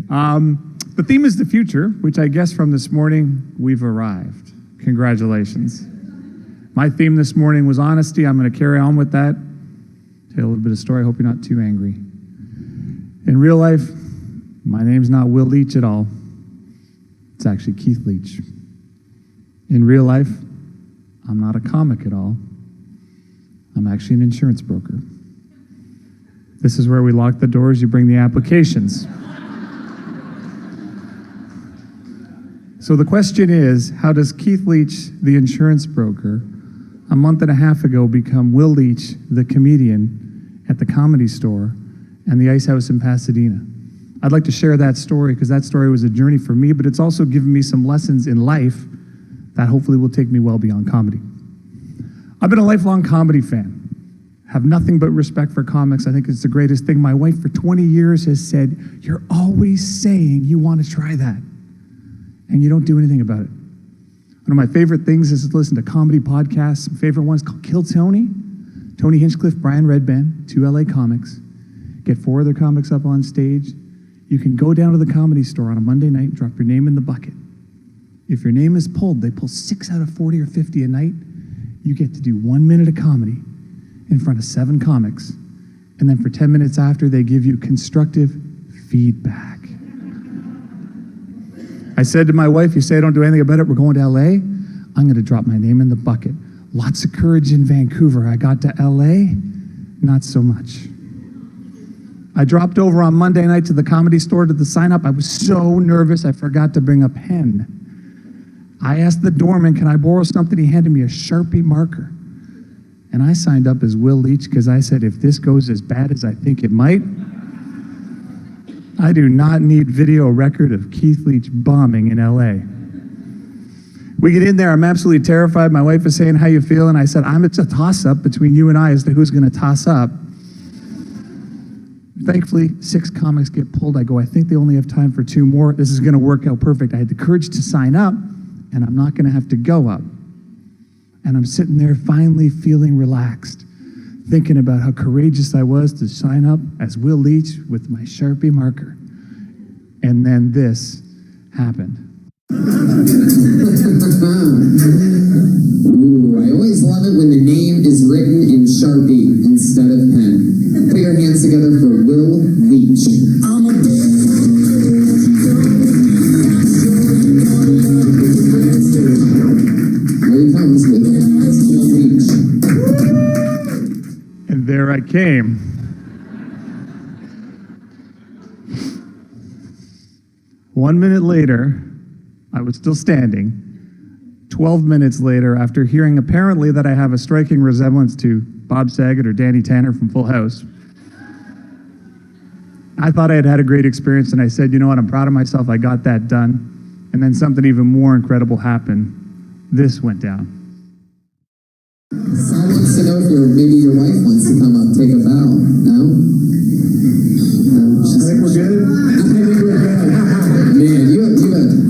The theme is the future, which I guess from this morning, we've arrived. Congratulations. My theme this morning was honesty. I'm going to carry on with that. Tell you a little bit of story. I hope you're not too angry. In real life, my name's not Will Leach at all. It's actually Keith Leach. In real life, I'm not a comic at all. I'm actually an insurance broker. This is where we lock the doors, you bring the applications. So the question is, how does Keith Leach, the insurance broker, a month and a half ago become Will Leach, the comedian at the Comedy Store and the Ice House in Pasadena? I'd like to share that story because that story was a journey for me, but it's also given me some lessons in life that hopefully will take me well beyond comedy. I've been a lifelong comedy fan. Have nothing but respect for comics. I think it's the greatest thing. My wife for 20 years has said, you're always saying you want to try that, and you don't do anything about it. One of my favorite things is to listen to comedy podcasts. My favorite one is called Kill Tony. Tony Hinchcliffe, Brian Redband, two LA comics. Get 4 other comics up on stage. You can go down to the Comedy Store on a Monday night, drop your name in the bucket. If your name is pulled, they pull 6 out of 40 or 50 a night. You get to do 1 minute of comedy in front of 7 comics. And then for 10 minutes after, they give you constructive feedback. I said to my wife, you say I don't do anything about it, we're going to LA, I'm going to drop my name in the bucket. Lots of courage in Vancouver. I got to LA, not so much. I dropped over on Monday night to the Comedy Store to the sign up. I was so nervous, I forgot to bring a pen. I asked the doorman, can I borrow something? He handed me a Sharpie marker. And I signed up as Will Leach because I said, if this goes as bad as I think it might, I do not need video record of Keith Leach bombing in LA. We get in there, I'm absolutely terrified. My wife is saying, how you feeling? I said, it's a toss-up between you and I as to who's going to toss up. Thankfully, 6 comics get pulled. I go, I think they only have time for 2 more. This is going to work out perfect. I had the courage to sign up, and I'm not going to have to go up. And I'm sitting there finally feeling relaxed, thinking about how courageous I was to sign up as Will Leach with my Sharpie marker. And then this happened. Ooh, I always love it when the name is written in Sharpie instead of pen. Put your hands together for Will Leach. Here he comes with Will Leach. And there I came. One minute later, I was still standing. 12 minutes later, after hearing apparently that I have a striking resemblance to Bob Saget or Danny Tanner from Full House, I thought I had had a great experience, and I said, you know what, I'm proud of myself, I got that done. And then something even more incredible happened. This went down. Sal wants to know if maybe your wife wants to come up, take a bow. No? I think we're good. Man, you have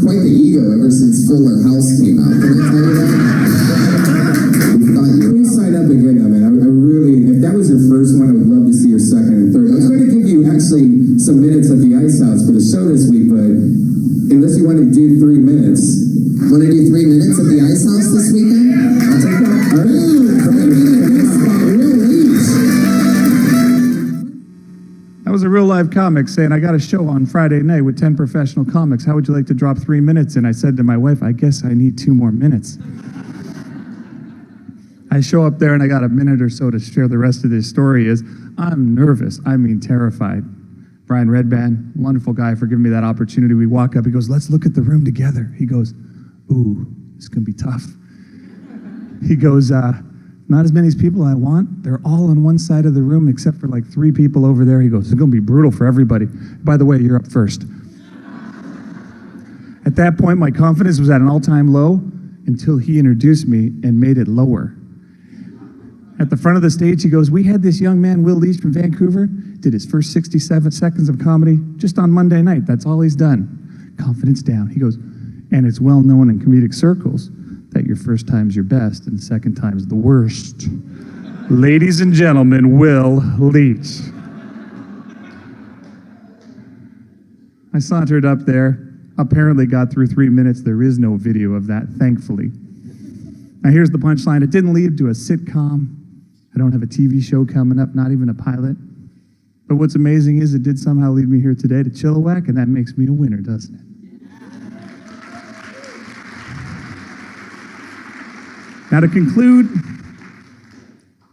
quite the ego ever since Fuller House came out. Can I tell you that? Please sign up again, though, man. I really, if that was your first one, I would love to see your second and third. I was going to give you actually some minutes at the Ice House for the show this week, but unless you want to do 3 minutes. Want to do 3 minutes at the Ice House this weekend? I'll take that. All right. That was a real live comic saying, I got a show on Friday night with 10 professional comics. How would you like to drop 3 minutes? And I said to my wife, I guess I need 2 more minutes. I show up there and I got a minute or so to share the rest of this story. I'm nervous, I mean terrified. Brian Redband, wonderful guy for giving me that opportunity. We walk up, he goes, let's look at the room together. He goes, ooh, it's gonna be tough. He goes, not as many as people I want. They're all on one side of the room except for like 3 people over there. He goes, it's gonna be brutal for everybody. By the way, you're up first. At that point, my confidence was at an all-time low until he introduced me and made it lower. At the front of the stage, he goes, we had this young man, Will Leach from Vancouver, did his first 67 seconds of comedy just on Monday night. That's all he's done. Confidence down. He goes, and it's well known in comedic circles that your first time's your best and the second time's the worst. Ladies and gentlemen, Will Leach. I sauntered up there, apparently got through 3 minutes. There is no video of that, thankfully. Now here's the punchline. It didn't lead to a sitcom. I don't have a TV show coming up, not even a pilot. But what's amazing is it did somehow lead me here today to Chilliwack, and that makes me a winner, doesn't it? Now to conclude,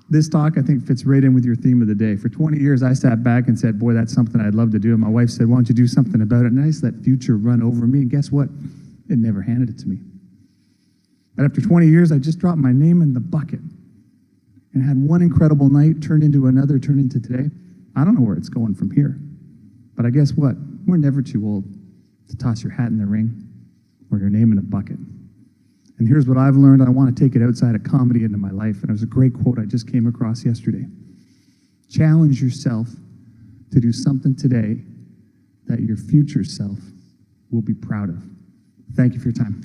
this talk I think fits right in with your theme of the day. For 20 years, I sat back and said, boy, that's something I'd love to do. And my wife said, why don't you do something about it? And I just let future run over me. And guess what? It never handed it to me. But after 20 years, I just dropped my name in the bucket and had one incredible night turned into another, turned into today. I don't know where it's going from here. But I guess what? We're never too old to toss your hat in the ring or your name in a bucket. And here's what I've learned. I want to take it outside of comedy into my life. And it was a great quote I just came across yesterday. Challenge yourself to do something today that your future self will be proud of. Thank you for your time.